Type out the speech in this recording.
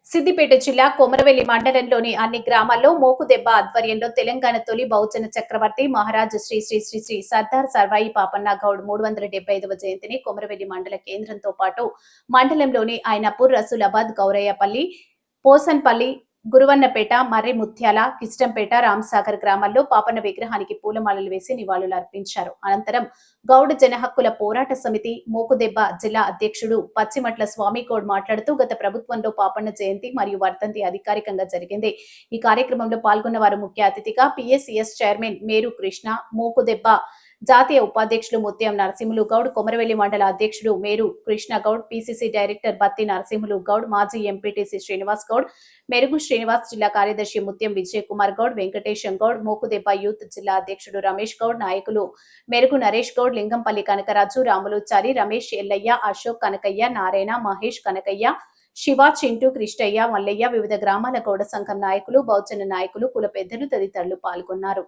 సిద్దిపేట జిల్లా కొమరవెల్లి మండలంలోని అన్ని గ్రామాల్లో మోకుదెబ్బ ఆధ్వర్యంలో తెలంగాణ తొలి బహుజన చక్రవర్తి మహారాజు శ్రీ శ్రీ శ్రీ శ్రీ సర్దార్ సర్వాయి పాపన్న గౌడ్ 375వ జయంతిని కొమరవెల్లి మండల కేంద్రంతో పాటు మండలంలోని ఐనాపూర్, రసూలాబాద్, గౌరయ్యపల్లి, పోసన్పల్లి, గురువన్నపేట, మర్రి ముత్యాల, కిష్టంపేట, రాంసాగర్ గ్రామాల్లో పాపన్న విగ్రహానికి పూలమాలలు వేసి నివాళులు అర్పించారు. అనంతరం గౌడ్ జన హక్కుల పోరాట సమితి మోకుదెబ్బ జిల్లా అధ్యక్షుడు పచ్చిమట్ల స్వామి గౌడ్ మాట్లాడుతూ గత ప్రభుత్వంలో పాపన్న జయంతి మరియు వర్ధంతి అధికారికంగా జరిగింది. ఈ కార్యక్రమంలో పాల్గొన్న వారు ముఖ్య అతిథిగా పిఎస్సిఎస్ చైర్మన్ మేరు కృష్ణ, మోకుదెబ్బ జాతీయ ఉపాధ్యక్షులు ముత్యం నరసింహులు గౌడ్, కొమరవెల్లి మండల అధ్యక్షుడు మేరు కృష్ణ గౌడ్, పిసిసి డైరెక్టర్ బత్తి నరసింహులు గౌడ్, మాజీ ఎంపీటీసీ శ్రీనివాస్ గౌడ్, మెరుగు శ్రీనివాస్, జిల్లా కార్యదర్శి ముత్యం విజయ్ కుమార్ గౌడ్, వెంకటేశం గౌడ్, మోకుదెబ్బ యూత్ జిల్లా అధ్యక్షుడు రమేష్ గౌడ్, నాయకులు మెరుగు నరేష్ గౌడ్, లింగంపల్లి కనకరాజు, రాములుచారి, రమేష్, ఎల్లయ్య, అశోక్, కనకయ్య, నారాయణ, మహేష్, కనకయ్య, శివ, చింటూ, కృష్ణయ్య, మల్లయ్య, వివిధ గ్రామాల గౌడ సంఘం నాయకులు, బహుజన నాయకులు, కుల పెద్దలు తదితరులు పాల్గొన్నారు.